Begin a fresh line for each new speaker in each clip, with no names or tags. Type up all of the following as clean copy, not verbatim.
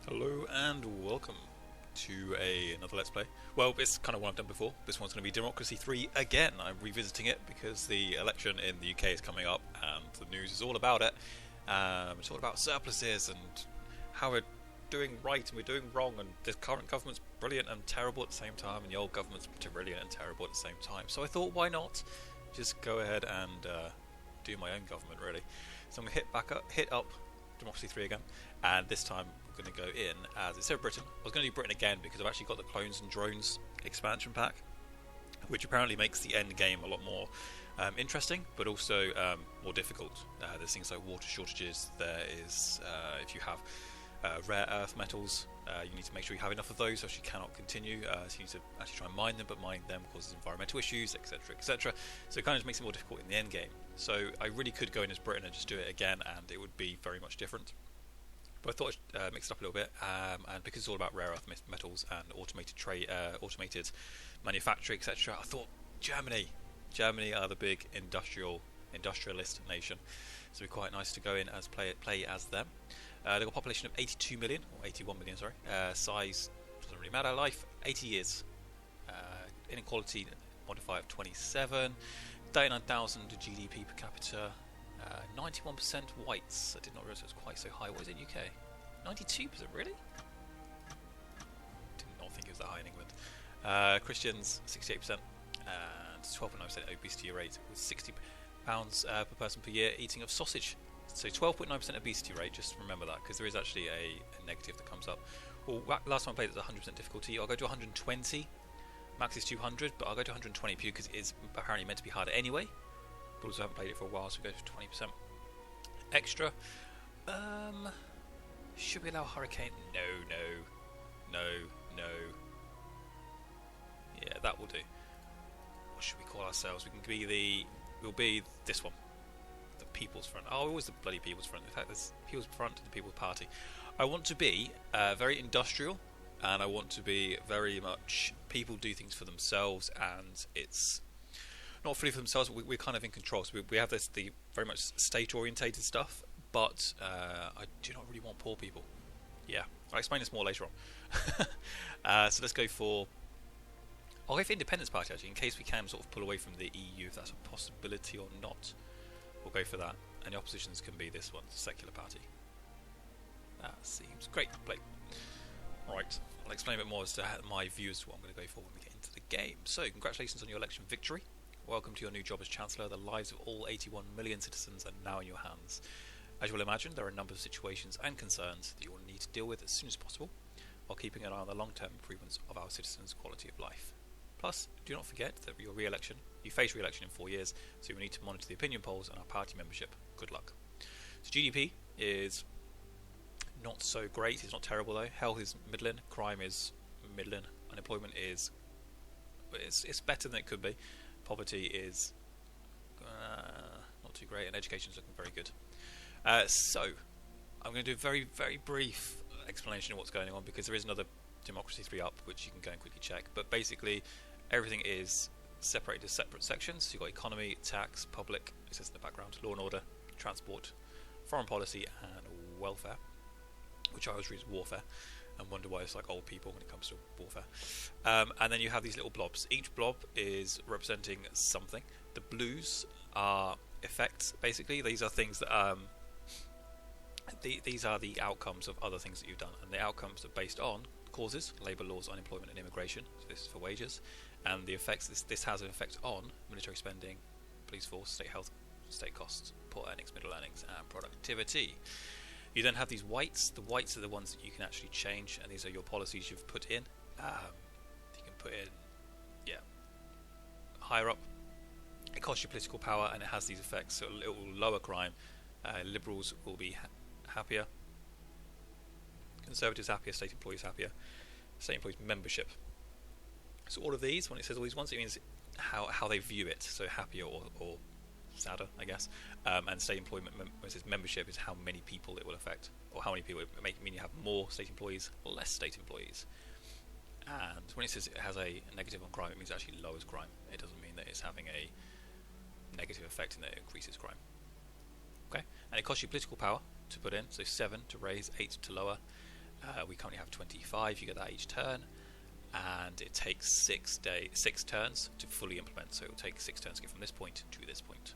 Hello and welcome to another Let's Play. Well, it's kind of one I've done before. This one's going to be Democracy 3 again. I'm revisiting it because the election in the UK is coming up and the news is all about it. It's all about surpluses and how we're doing right and we're doing wrong, and the current government's brilliant and terrible at the same time, and the old government's brilliant and terrible at the same time. So I thought, why not just go ahead and do my own government, really. So I'm going to hit up Democracy 3 again, and this time we're going to go in as, instead of Britain, I was going to do Britain again because I've actually got the Clones and Drones expansion pack, which apparently makes the end game a lot more interesting, but also more difficult. There's things like water shortages. There is, if you have rare earth metals, you need to make sure you have enough of those, or else you cannot continue. So you need to actually try and mine them, but mining them causes environmental issues, etc., etc. So it kind of just makes it more difficult in the end game. So I really could go in as Britain and just do it again, and it would be very much different. But I thought I'd mix it up a little bit, and because it's all about rare earth metals and automated trade, automated manufacturing, etc., I thought Germany are the big industrialist nation, so it'd be quite nice to go in as play as them. They've got a population of 82 million, or 81 million, sorry. Size doesn't really matter. Life 80 years. Inequality modifier of 27. 39,000 GDP per capita. 91% whites. I did not realise it was quite so high. What is it in UK? 92%, really? Did not think it was that high in England. Christians 68%, and 12.9% obesity rate, with 60 pounds per person per year eating of sausage. So 12.9% obesity rate. Just remember that, because there is actually a negative that comes up. Well, last time I played it was 100% difficulty. I'll go to 120. Max is 200, but I'll go to 120 because it is apparently meant to be harder anyway. But also haven't played it for a while, so we go for 20%. Extra. Should we allow hurricane? No. Yeah, that will do. What should we call ourselves? We'll be this one. The People's Front. Oh, always the bloody People's Front. In fact, there's People's Front and the People's Party. I want to be very industrial, and I want to be very much people do things for themselves, and it's not fully for themselves, but we're kind of in control. So we have the very much state-orientated stuff, but I do not really want poor people. Yeah, I'll explain this more later on. So let's go for... I'll go for Independence Party, actually, in case we can sort of pull away from the EU, if that's a possibility or not. We'll go for that. And the oppositions can be this one, Secular Party. That seems great. Play. Right, I'll explain a bit more as to my views to what I'm going to go for when we get into the game. So, congratulations on your election victory. Welcome to your new job as Chancellor. The lives of all 81 million citizens are now in your hands. As you will imagine, there are a number of situations and concerns that you will need to deal with as soon as possible, while keeping an eye on the long-term improvements of our citizens' quality of life. Plus, do not forget that you face re-election in 4 years, so you will need to monitor the opinion polls and our party membership. Good luck. So GDP is not so great. It's not terrible though. Health is middling. Crime is middling. Unemployment is it's better than it could be. Poverty is not too great, and education is looking very good. So I'm going to do a very, very brief explanation of what's going on, because there is another Democracy 3 up, which you can go and quickly check. But basically, everything is separated into separate sections. So you've got economy, tax, public, it says in the background, law and order, transport, foreign policy, and welfare, which I always read as warfare, and wonder why it's like old people when it comes to warfare. And then you have these little blobs. Each blob is representing something. The blues are effects, basically. These are things that these are the outcomes of other things that you've done, and the outcomes are based on causes: labour laws, unemployment, and immigration. So this is for wages, and the effects. This has an effect on military spending, police force, state health, state costs, poor earnings, middle earnings, and productivity. You then have these whites. The whites are the ones that you can actually change, and these are your policies you've put in. You can put in, higher up. It costs you political power, and it has these effects. So it will lower crime. Liberals will be happier. Conservatives happier. State employees happier. State employees membership. So all of these, when it says all these ones, it means how they view it. So happier or sadder, I guess. And state employment, when it says membership, is how many people it will affect, or how many people it mean you have more state employees, less state employees. And when it says it has a negative on crime, it means it actually lowers crime. It doesn't mean that it's having a negative effect in that it increases crime. Okay, and it costs you political power to put in, so 7 to raise, 8 to lower. We currently have 25. You get that each turn, and it takes 6 turns to fully implement. So it will take 6 turns to get from this point to this point.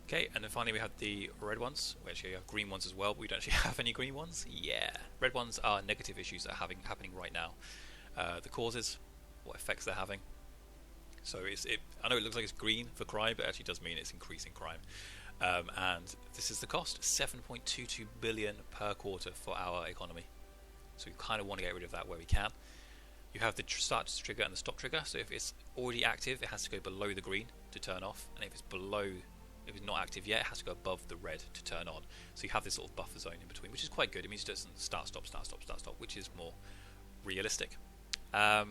Okay, and then finally we have the red ones. We actually have green ones as well, but we don't actually have any green ones. Yeah, red ones are negative issues that are happening right now. The causes, what effects they're having. So I know it looks like it's green for crime, but it actually does mean it's increasing crime. And this is the cost, 7.22 billion per quarter for our economy. So we kind of want to get rid of that where we can. You have the start trigger and the stop trigger. So if it's already active, it has to go below the green to turn off, and if it's not active yet, it has to go above the red to turn on. So you have this sort of buffer zone in between, which is quite good. It means it doesn't start, stop, start, stop, start, stop, which is more realistic. God,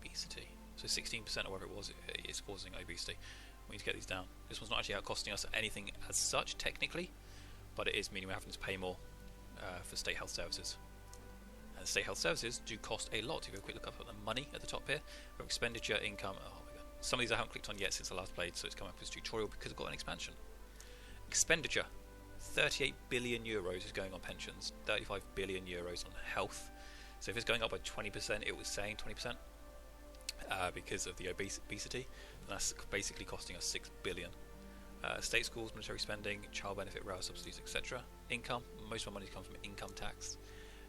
obesity. So 16% or whatever it was is causing obesity. We need to get these down. This one's not actually out costing us anything as such, technically, but it is meaning we're having to pay more for state health services. And state health services do cost a lot. If you have a quick look up at the money at the top here, we have expenditure, income. Some of these I haven't clicked on yet since I last played, so it's come up as tutorial because I've got an expansion. Expenditure, 38 billion euros is going on pensions, 35 billion euros on health. So if it's going up by 20%, it was saying 20% because of the obesity, and that's basically costing us 6 billion. State schools, military spending, child benefit, rail subsidies, etc. Income, most of our money comes from income tax.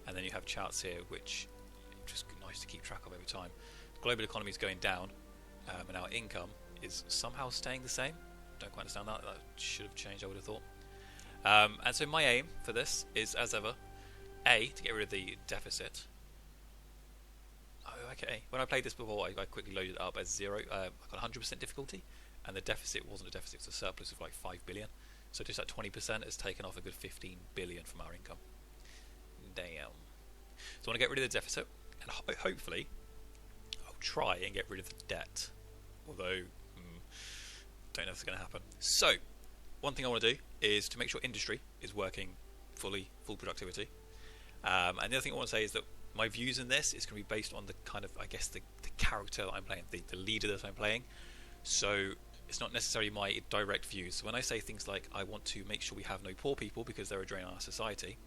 And then you have charts here, which is just nice to keep track of over time. The global economy is going down. And our income is somehow staying the same. Don't quite understand that. That should have changed, I would have thought. And so my aim for this is, as ever, to get rid of the deficit. Oh, okay. When I played this before, I quickly loaded it up as 0. I got 100% difficulty, and the deficit wasn't a deficit; it's a surplus of like 5 billion. So just that 20% has taken off a good 15 billion from our income. Damn. So I want to get rid of the deficit, and hopefully, I'll try and get rid of the debt. Although, don't know if it's going to happen. So, one thing I want to do is to make sure industry is working full productivity. And the other thing I want to say is that my views in this is going to be based on the kind of, I guess, the character that I'm playing, the leader that I'm playing. So, it's not necessarily my direct views. So when I say things like, I want to make sure we have no poor people because they're a drain on our society,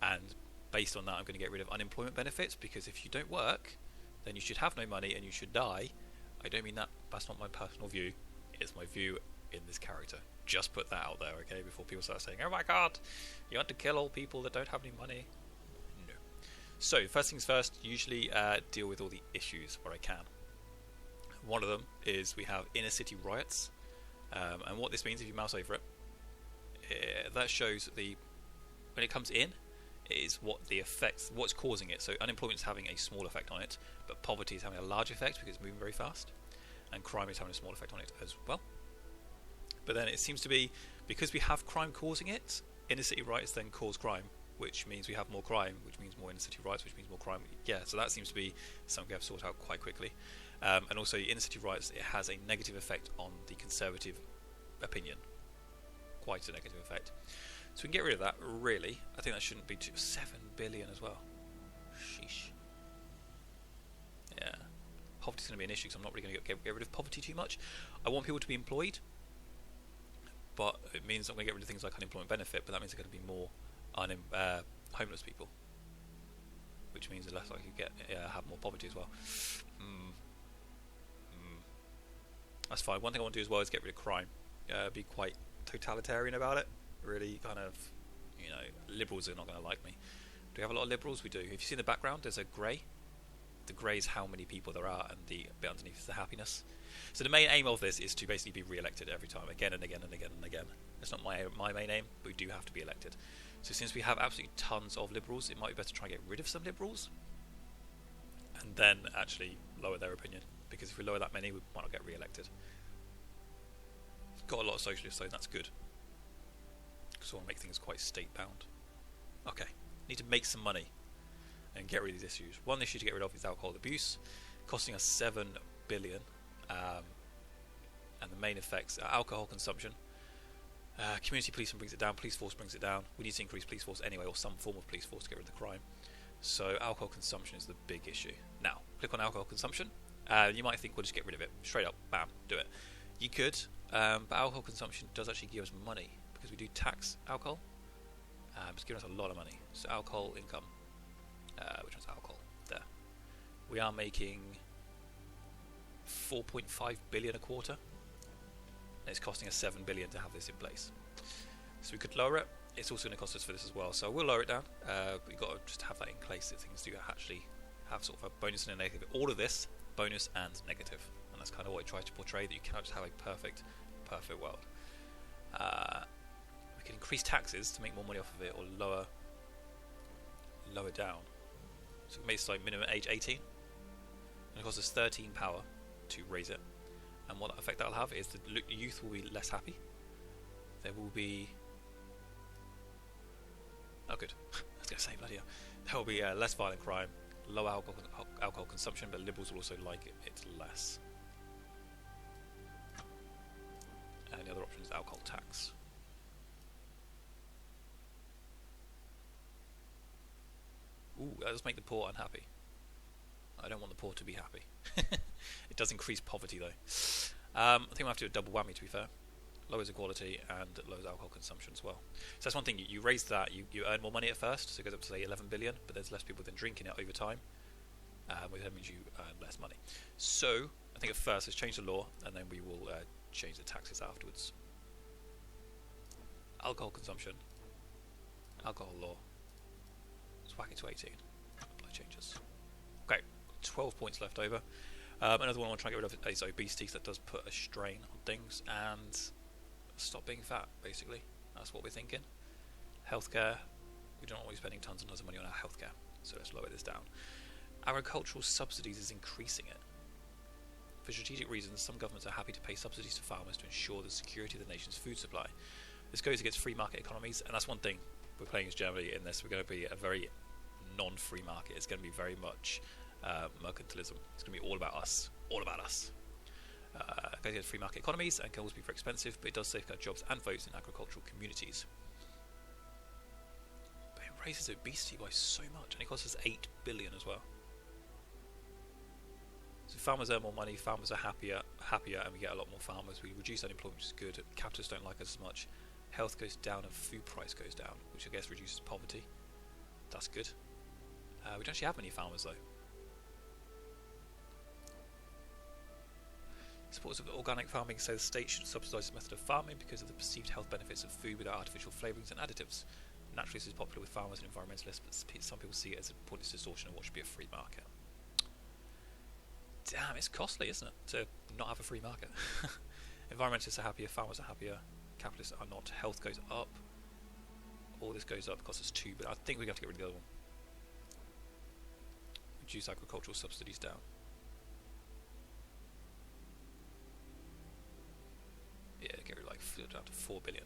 and based on that I'm going to get rid of unemployment benefits because if you don't work, then you should have no money and you should die. I don't mean that. That's not my personal view. It's my view in this character. Just put that out there, okay? Before people start saying, "Oh my God, you want to kill all people that don't have any money." No. So first things first. Usually deal with all the issues where I can. One of them is we have inner city riots, and what this means, if you mouse over it, that shows when it comes in, is what's causing it. So unemployment is having a small effect on it, but poverty is having a large effect because it's moving very fast, and crime is having a small effect on it as well. But then it seems to be, because we have crime causing it, inner city riots then cause crime, which means we have more crime, which means more inner city riots, which means more crime. Yeah, so that seems to be something we have to sort out quite quickly. And also inner city riots, it has a negative effect on the Conservative opinion. Quite a negative effect. So we can get rid of that, really. I think that shouldn't be 7 billion as well. Sheesh. Yeah. Poverty's going to be an issue, so I'm not really going to get rid of poverty too much. I want people to be employed, but it means I'm going to get rid of things like unemployment benefit, but that means there's going to be more homeless people, which means the less likely you have more poverty as well. That's fine. One thing I want to do as well is get rid of crime. Be quite totalitarian about it. Really kind of, liberals are not going to like me. Do we have a lot of liberals? We do. If you see in the background, there's a grey. The grey is how many people there are, and the bit underneath is the happiness. So the main aim of this is to basically be re-elected every time, again and again and again and again. It's not my main aim, but we do have to be elected. So since we have absolutely tons of liberals, it might be better to try and get rid of some liberals, and then actually lower their opinion. Because if we lower that many, we might not get re-elected. Got a lot of socialists, so that's good. Because I want to make things quite state-bound. Okay, need to make some money and get rid of these issues. One issue to get rid of is alcohol abuse, costing us 7 billion. And the main effects are alcohol consumption. Community policing brings it down. Police force brings it down. We need to increase police force anyway, or some form of police force to get rid of the crime. So alcohol consumption is the big issue. Now, click on alcohol consumption. You might think we'll just get rid of it straight up. Bam, do it. You could, but alcohol consumption does actually give us money because we do tax alcohol. It's giving us a lot of money. So alcohol income. Which one's alcohol? There. We are making 4.5 billion a quarter. And it's costing us 7 billion to have this in place. So we could lower it. It's also going to cost us for this as well. So we'll lower it down. But we've got to just have that in place that things do actually have sort of a bonus and a negative. All of this, bonus and negative. And that's kind of what it tries to portray, that you cannot just have a perfect world. We can increase taxes to make more money off of it, or lower down. So we make this like minimum age 18. And it costs us 13 power to raise it. And what effect that will have is the youth will be less happy. There will be... Oh good, I was going to say bloody hell. There will be less violent crime, lower alcohol consumption, but liberals will also like it less. And the other option is alcohol tax. Ooh, that does make the poor unhappy. I don't want the poor to be happy. It does increase poverty though. I think we'll have to do a double whammy, to be fair. Lowers equality and lowers alcohol consumption as well. So that's one thing, you raise that, you earn more money at first, so it goes up to say 11 billion, but there's less people than drinking it over time, which then means you earn less money. So, I think at first let's change the law, and then we will change the taxes afterwards. Alcohol consumption, alcohol law, let's whack it to 18, apply changes. Okay, 12 points left over. Another one I want to try and get rid of is obesity, because that does put a strain on things, and stop being fat, basically. That's what we're thinking. Healthcare, we don't want to be spending tons and tons of money on our healthcare, so let's lower this down. Agricultural subsidies is increasing it. For strategic reasons, some governments are happy to pay subsidies to farmers to ensure the security of the nation's food supply. This goes against free market economies, and that's one thing we're playing as Germany in this. We're going to be a very non-free market. It's going to be very much mercantilism. It's going to be all about us. All about us. Goes against free market economies and can also be very expensive, but it does safeguard jobs and votes in agricultural communities. But it raises obesity by so much, and it costs us 8 billion as well. So farmers earn more money, farmers are happier, and we get a lot more farmers. We reduce unemployment, which is good. Capitalists don't like us as much. Health goes down and food price goes down, which I guess reduces poverty. That's good. We don't actually have many farmers though. Supporters of organic farming say the state should subsidise this method of farming because of the perceived health benefits of food without artificial flavourings and additives. Naturally, this is popular with farmers and environmentalists, but some people see it as a pointless distortion of what should be a free market. Damn, it's costly, isn't it, to not have a free market? Environmentalists are happier, farmers are happier, capitalists are not. Health goes up. All this goes up, costs us 2, but I think we have to get rid of the other one. Reduce agricultural subsidies down. Yeah, get rid of down to 4 billion.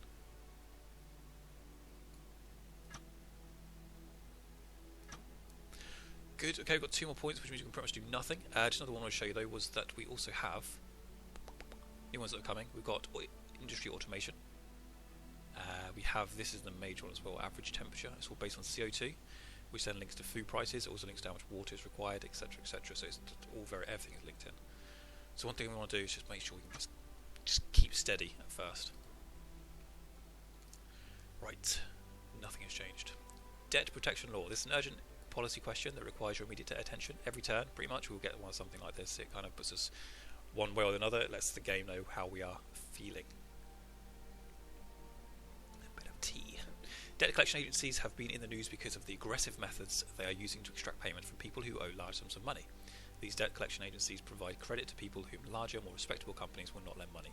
Good, okay, we've got 2 more points, which means we can pretty much do nothing. Just another one I want to show you though was that we also have new ones that are coming. We've got industry automation. We have, this is the major one as well, average temperature. It's all based on CO2, which then links to food prices. It also links to how much water is required, etc., etc. So it's all everything is linked in. So one thing we want to do is just make sure we can just keep steady at first. Right, nothing has changed. Debt protection law. This is an urgent policy question that requires your immediate attention. Every turn, pretty much, we'll get something like this. It kind of puts us one way or another. It lets the game know how we are feeling. A bit of tea. Debt collection agencies have been in the news because of the aggressive methods they are using to extract payment from people who owe large sums of money. These debt collection agencies provide credit to people whom larger, more respectable companies will not lend money.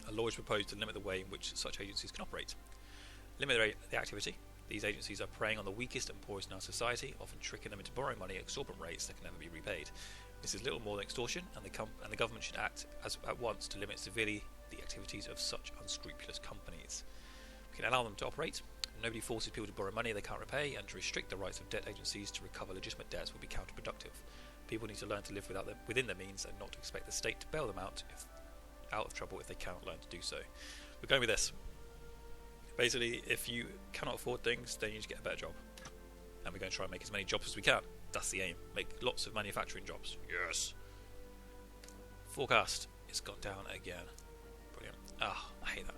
A law is proposed to limit the way in which such agencies can operate. Limit the activity. These agencies are preying on the weakest and poorest in our society, often tricking them into borrowing money at exorbitant rates that can never be repaid. This is little more than extortion, and the government should act at once to limit severely the activities of such unscrupulous companies. We can allow them to operate. Nobody forces people to borrow money they can't repay, and to restrict the rights of debt agencies to recover legitimate debts would be counterproductive. People need to learn to live within their means and not to expect the state to bail them out of trouble if they cannot learn to do so. We're going with this. Basically, if you cannot afford things, then you need to get a better job. And we're going to try and make as many jobs as we can. That's the aim. Make lots of manufacturing jobs. Yes. Forecast. It's gone down again. Brilliant. Ah, I hate that.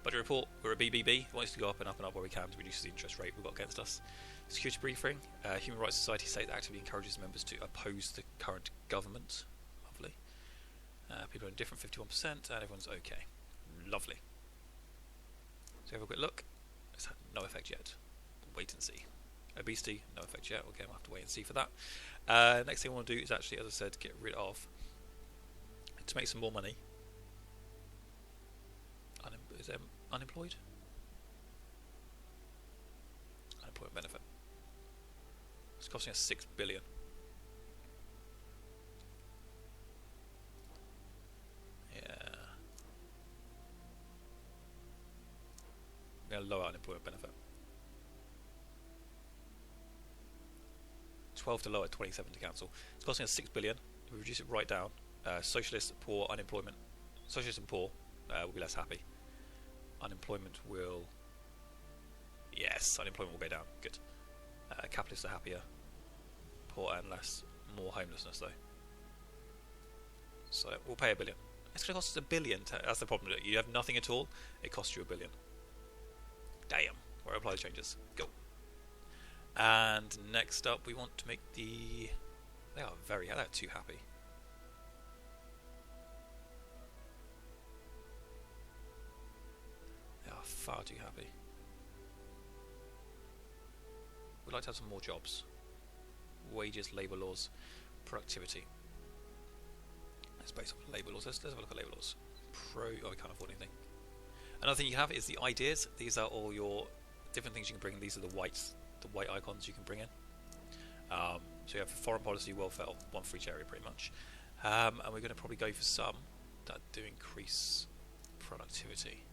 Budget report, we're a BBB. We want us to go up and up and up where we can to reduce the interest rate we've got against us. Security briefing. Human Rights Society state that actively encourages members to oppose the current government. Lovely. People are indifferent, 51%, and everyone's okay. Lovely. So have a quick look. It's had no effect yet. Wait and see. Obesity, no effect yet. Okay, we'll have to wait and see for that. Next thing I want to do is actually, as I said, get rid of, to make some more money. Is there unemployed? Unemployment benefit. It's costing us 6 billion. Yeah. We're going to lower unemployment benefit. 12 to lower, 27 to cancel. It's costing us 6 billion. If we reduce it right down, socialist, poor, unemployment. Socialist and poor will be less happy. Unemployment will... Yes, unemployment will go down. Good. Capitalists are happier. Poor and less. More homelessness, though. So we'll pay 1 billion. It's going to cost us 1 billion. That's the problem. You have nothing at all. It costs you 1 billion. Damn. Where apply the changes. Go. And next up, we want to make the... They are they're too happy. They are far too happy. We'd like to have some more jobs. Wages, labour laws, productivity. Let's base off labour laws. Let's have a look at labour laws. Oh, we can't afford anything. Another thing you have is the ideas. These are all your different things you can bring in. These are the white icons you can bring in. So you have foreign policy, welfare, one for each area pretty much. And we're going to probably go for some that do increase productivity.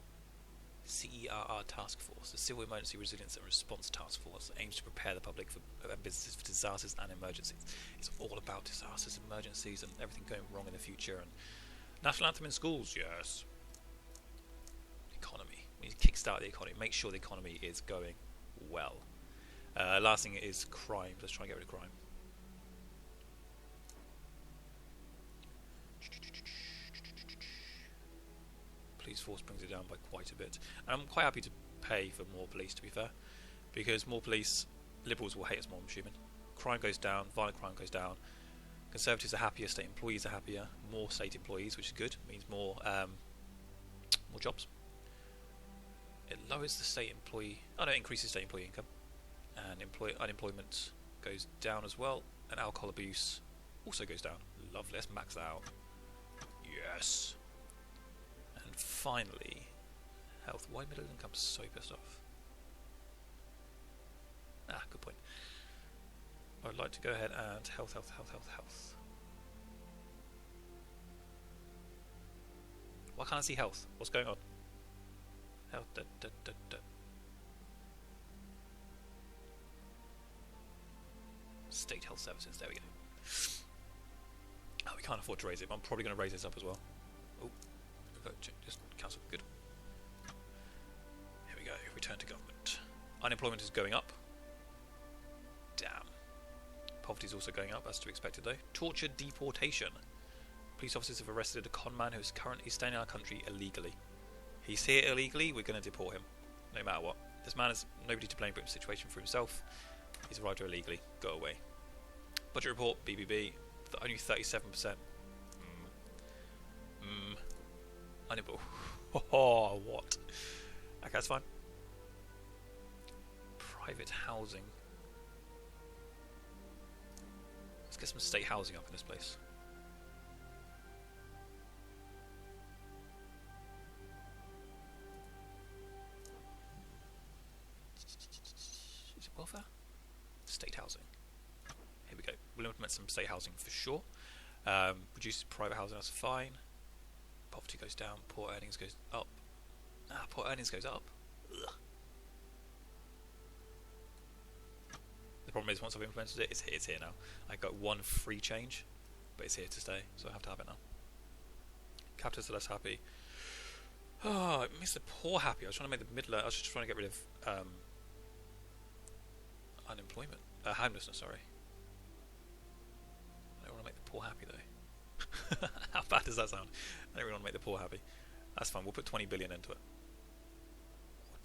CERR Task Force, the Civil Emergency Resilience and Response Task Force, aims to prepare the public and businesses for disasters and emergencies. It's all about disasters, emergencies, and everything going wrong in the future. And national anthem in schools, yes. Economy. We need to kickstart the economy. Make sure the economy is going well. Last thing is crime. Let's try and get rid of crime. Police force brings it down by quite a bit. And I'm quite happy to pay for more police, to be fair, because more police, liberals will hate us more, I'm assuming. Crime goes down, violent crime goes down. Conservatives are happier, state employees are happier, more state employees, which is good, means more jobs. It lowers the state employee, it increases state employee income, and unemployment goes down as well, and alcohol abuse also goes down. Lovely, let's max that out. Yes. And finally, health. Why middle income so pissed off? Good point. I'd like to go ahead and health. Why can't I see health? What's going on? Health. State health services. There we go. We can't afford to raise it, but I'm probably going to raise this up as well. Oh, just cancel. Good. Here we go. Return to government. Unemployment is going up. Damn. Poverty is also going up, as to be expected though. Torture, deportation. Police officers have arrested a con man who is currently staying in our country illegally. He's here illegally, we're going to deport him. No matter what. This man has nobody to blame but the situation for himself. He's arrived here illegally. Go away. Budget report, BBB. Only 37%. Unable. Oh, what? Okay, that's fine. Private housing. Let's get some state housing up in this place. Is it welfare? State housing. Here we go. We'll implement some state housing for sure. Reduce private housing, that's fine. Poverty goes down, poor earnings goes up. Poor earnings goes up. Ugh. The problem is once I've implemented it, it's here now. I got one free change, but it's here to stay, so I have to have it now. Capitalists are less happy. Oh, it makes the poor happy. I was trying to make the middle. I was just trying to get rid of unemployment, homelessness. Sorry. I don't want to make the poor happy though. How bad does that sound? I don't really want to make the poor happy. That's fine. We'll put 20 billion into it.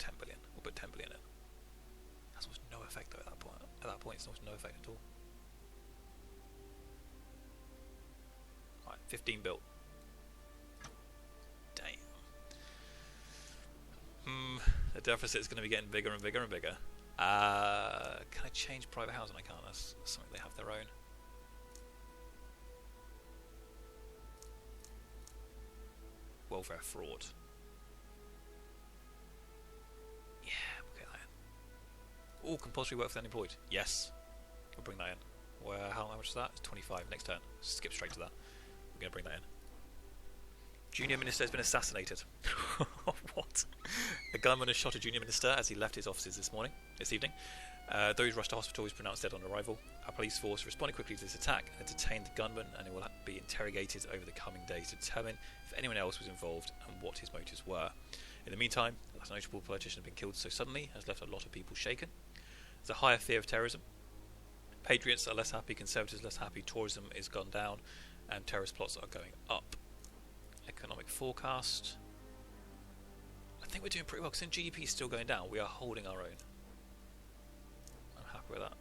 10 billion. We'll put 10 billion in. That's almost no effect though at that point. At that point, it's almost no effect at all. Right, 15 built. Damn. The deficit is going to be getting bigger and bigger and bigger. Can I change private housing? I can't. That's something they have their own. Welfare fraud. Yeah, we'll get that in. Oh, compulsory work for the unemployed. Yes, we'll bring that in. Where? How much is that? It's 25. Next turn. Skip straight to that. We're going to bring that in. Junior minister has been assassinated. What? A gunman has shot a junior minister as he left his offices this evening. Those rushed to hospital. He was pronounced dead on arrival. Our police force responded quickly to this attack and detained the gunman, and he will be interrogated over the coming days to determine if anyone else was involved and what his motives were. In the meantime, a notable politician has been killed so suddenly has left a lot of people shaken. There's a higher fear of terrorism. Patriots are less happy, Conservatives less happy, tourism is gone down, and terrorist plots are going up. Economic forecast. I think we're doing pretty well because GDP is still going down. We are holding our own. I'm happy with that.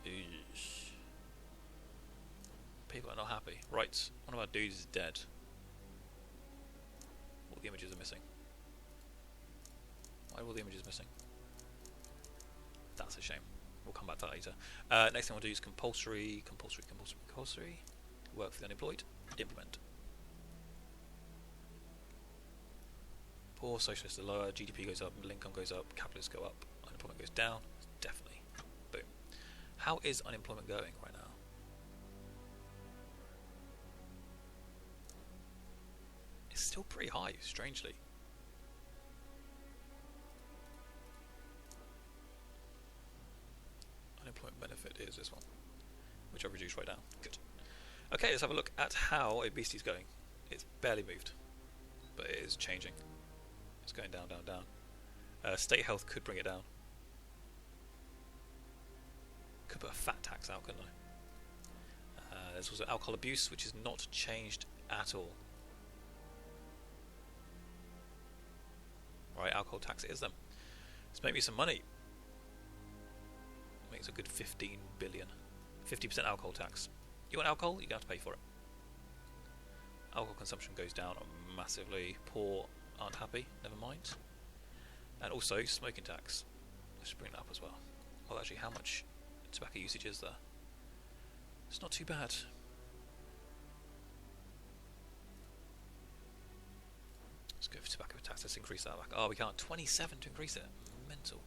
Eesh. People are not happy. Right, one of our dudes is dead. All the images are missing. Why are all the images missing? That's a shame. We'll come back to that later. Next thing we'll do is compulsory. Work for the unemployed. Implement. Poor, socialists are lower, GDP goes up, middle income goes up, capitalists go up, unemployment goes down. Definitely. Boom. How is unemployment going right now? It's still pretty high, strangely. Unemployment benefit is this one, which I've reduced right now. Good. Okay, let's have a look at how obesity is going. It's barely moved, but it is changing. It's going down, down, down. State health could bring it down. Could put a fat tax out, couldn't I? There's also alcohol abuse, which is not changed at all. Right, alcohol tax it is then. Let's make me some money. Makes a good 15 billion. 50% alcohol tax. You want alcohol? You're going to have to pay for it. Alcohol consumption goes down massively. Poor aren't happy, never mind. And also smoking tax. Let's bring that up as well. Well, actually, how much tobacco usage is there? It's not too bad. Let's go for tobacco tax. Let's increase that back. Oh, we can't. 27 to increase it. Mental.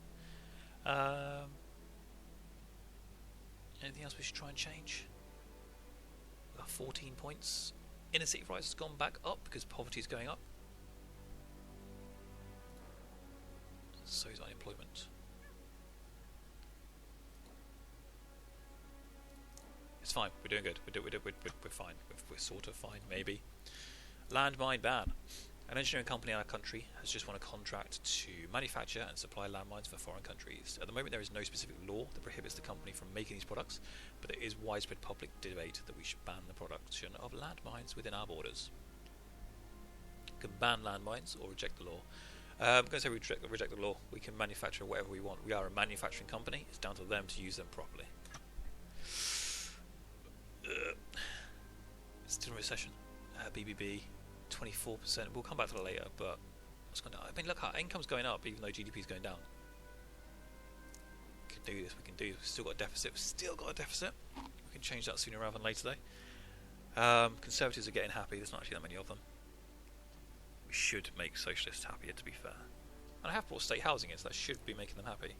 Anything else we should try and change? We've got 14 points. Inner city price has gone back up because poverty is going up. So is unemployment. It's fine. We're doing good. We're fine. We're sort of fine, maybe. Landmine ban. An engineering company in our country has just won a contract to manufacture and supply landmines for foreign countries. At the moment, there is no specific law that prohibits the company from making these products, but there is widespread public debate that we should ban the production of landmines within our borders. We can ban landmines or reject the law. I'm going to say we reject the law. We can manufacture whatever we want. We are a manufacturing company. It's down to them to use them properly. Still in recession. BBB, 24%. We'll come back to that later, but it's gone down. I mean, look, our income's going up even though GDP is going down. We can do this. We can do this. We've still got a deficit. We've still got a deficit. We can change that sooner rather than later, though. Conservatives are getting happy. There's not actually that many of them. We should make socialists happier, to be fair. And I have brought state housing in, so that should be making them happy.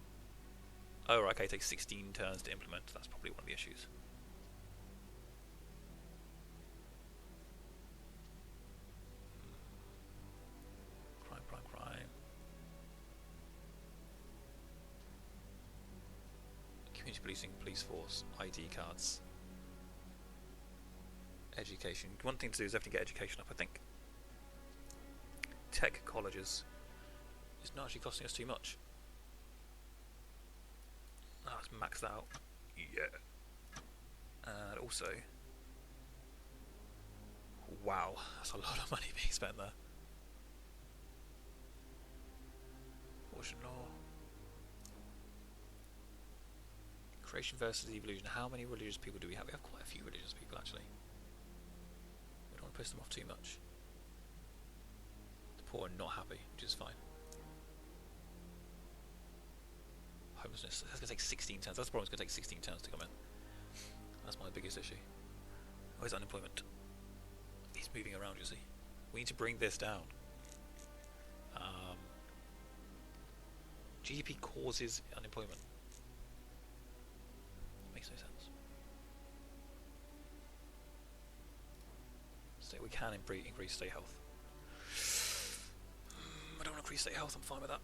Oh, right, okay, it takes 16 turns to implement. That's probably one of the issues. Crime. Community policing, police force, ID cards. Education. One thing to do is definitely get education up, I think. Tech colleges. It's not actually costing us too much. Let's max that out. Yeah. And also, wow, that's a lot of money being spent there. Abortion law. Creation versus evolution. How many religious people do we have? We have quite a few religious people actually. We don't want to piss them off too much. The poor are not happy, which is fine. Homelessness. That's going to take 16 turns. That's the problem. It's going to take 16 turns to come in. That's my biggest issue. Where's unemployment? He's moving around, you see. We need to bring this down. GDP causes unemployment. Makes no sense. So we can increase state health. I don't want to increase state health, I'm fine with that.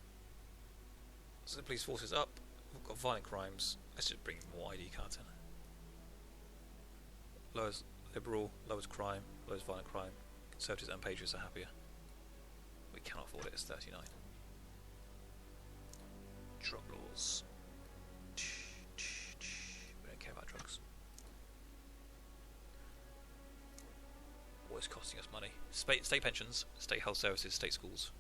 So the police force is up. We've got violent crimes. Let's just bring more ID cards in. Lowers liberal, lowers crime, lowers violent crime. Conservatives and patriots are happier. We cannot afford it, it's 39. Drug laws. We don't care about drugs. What is costing us money? State pensions, state health services, state schools.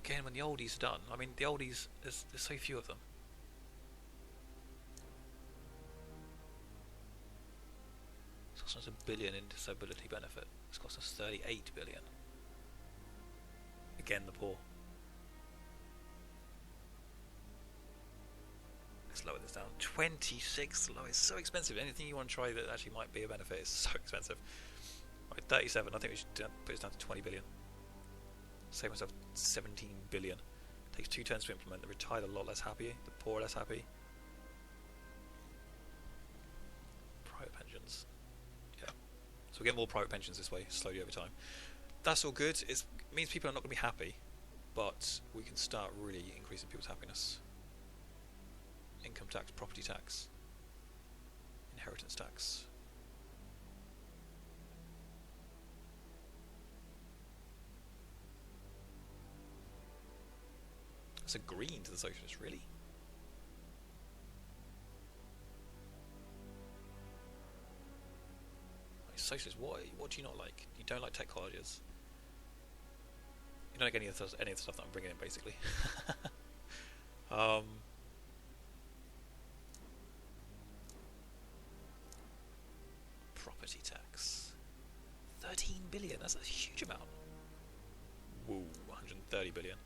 Again, when the oldies are done, I mean the oldies, there's so few of them. It's costing us $1 billion in disability benefit. It's costing us $38 billion. Again, the poor. Let's lower this down. 26 low. It's so expensive. Anything you want to try that actually might be a benefit is so expensive. Right, 37. I think we should put this down to 20 billion. Save myself 17 billion. Takes 2 turns to implement. The retired are a lot less happy. The poor are less happy. Private pensions. Yeah. So we get more private pensions this way, slowly over time. That's all good. It means people are not going to be happy, but we can start really increasing people's happiness. Income tax, property tax, inheritance tax. That's a green to the socialists, really? Like, socialists, what do you not like? You don't like tech colleges. You don't like any of the stuff that I'm bringing in, basically. Property tax. 13 billion, that's a huge amount. Woo, 130 billion.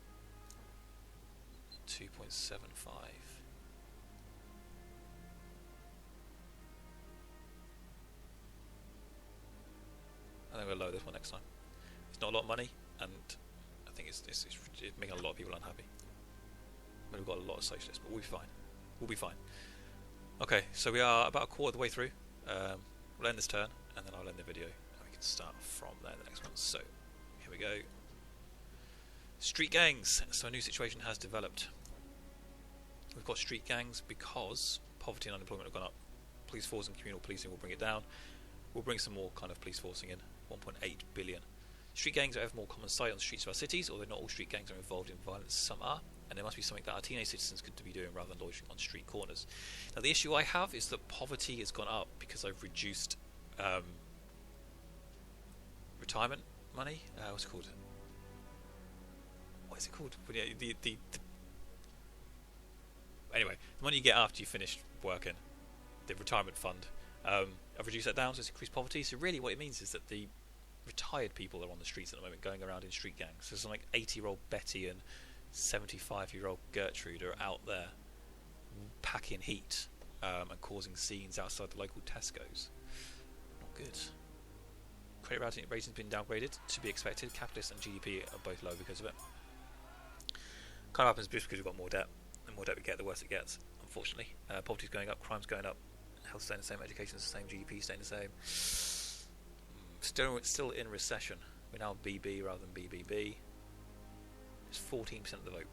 2.75. I think we'll lower this one next time. It's not a lot of money, and I think it's making a lot of people unhappy. But we've got a lot of socialists, but we'll be fine. We'll be fine. Okay, so we are about a quarter of the way through. We'll end this turn, and then I'll end the video, and we can start from there the next one. So, here we go. Street gangs. So a new situation has developed. We've got street gangs because poverty and unemployment have gone up. Police force and communal policing will bring it down. We'll bring some more kind of police forcing in. 1.8 billion. Street gangs are ever more common sight on the streets of our cities, although not all street gangs are involved in violence. Some are, and there must be something that our teenage citizens could be doing rather than loitering on street corners. Now the issue I have is that poverty has gone up because I've reduced retirement money. What's it called? What is it called? Anyway, the money you get after you finish working, the retirement fund. I've reduced that down, so it's increased poverty. So really what it means is that the retired people are on the streets at the moment, going around in street gangs. So some like 80-year-old Betty and 75-year-old Gertrude are out there packing heat and causing scenes outside the local Tesco's. Not good. Credit rating's been downgraded, to be expected. Capitalists and GDP are both low because of it. Kind of happens just because we've got more debt. The more debt we get, the worse it gets, unfortunately. Poverty's going up, crime's going up, health staying the same, education's the same, GDP staying the same. Still in recession. We're now BB rather than BBB. It's 14% of the vote.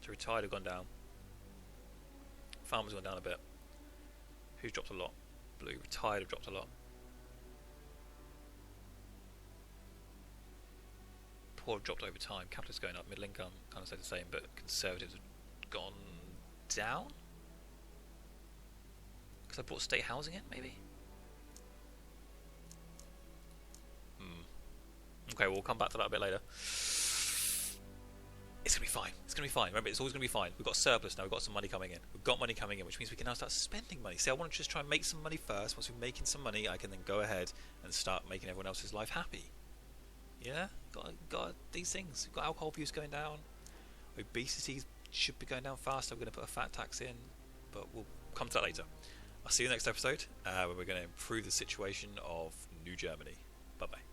So retired have gone down. Farmers have gone down a bit. Who's dropped a lot? Blue. Retired have dropped a lot. Poor have dropped over time. Capitalists going up. Middle income kind of stayed the same, but conservatives have gone down. Because I brought state housing in, maybe? Okay, we'll come back to that a bit later. It's going to be fine. It's going to be fine. Remember, it's always going to be fine. We've got surplus now. We've got some money coming in. We've got money coming in, which means we can now start spending money. See, I want to just try and make some money first. Once we're making some money, I can then go ahead and start making everyone else's life happy. Yeah? Got these things. We've got alcohol abuse going down. Obesity should be going down faster. We're going to put a fat tax in. But we'll come to that later. I'll see you next episode, where we're going to improve the situation of New Germany. Bye-bye.